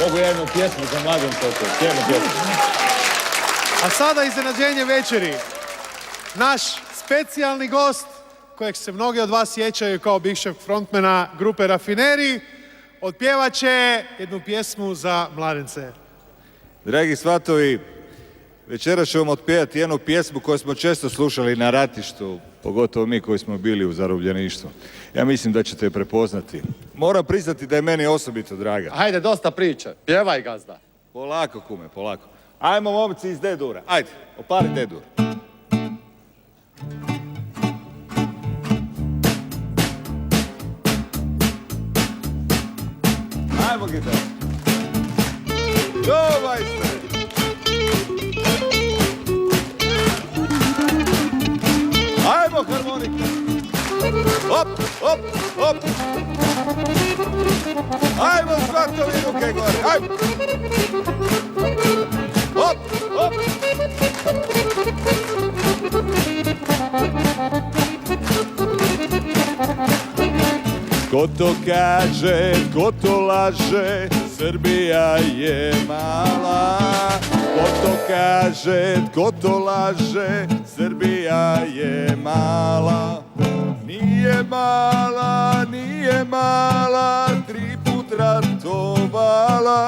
Mogu jednu pjesmu za mladim tokom, jednu pjesmu. A sada iznenađenje večeri. Naš specijalni gost, kojeg se mnogi od vas sjećaju kao bivšeg frontmana grupe Rafineri, otpjevat će jednu pjesmu za mladence. Dragi svatovi, večeras ću vam otpjevati jednu pjesmu koju smo često slušali na ratištu, pogotovo mi koji smo bili u zarobljeništvu. Ja mislim da ćete je prepoznati. Moram priznati da je meni osobito draga. Hajde, dosta priče. Pjevaj, gazda. Polako, kume, polako. Ajmo, momci iz D-dura. Ajde, opali D-dur. Ajmo, gitar. Dovaj se. Ajmo, harmonika. Hop, hop, hop. Ajmo, svatovi ruke gore. Ajmo. Hop, hop. Ko to kaže, ko to laže, Srbija je mala. Ko to kaže, ko to laže, Srbija je mala. Nije mala, nije mala, 3 put ratovala.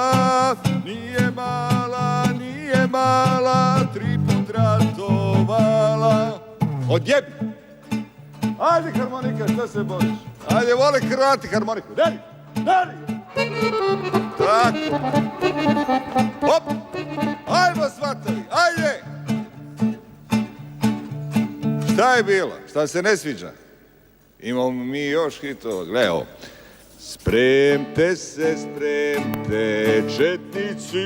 Nije mala, nije mala, 3 put ratovala. Odjebi! Ajde, harmonika, šta se bojiš? Ajde, vole Hrvati harmoniku. Dani, dani! Tako. Hop! Ajmo, svatovi, ajde! Šta je bilo? Šta se ne sviđa? Imamo mi još hitova. Gle, ovo. Spremte se, četnici,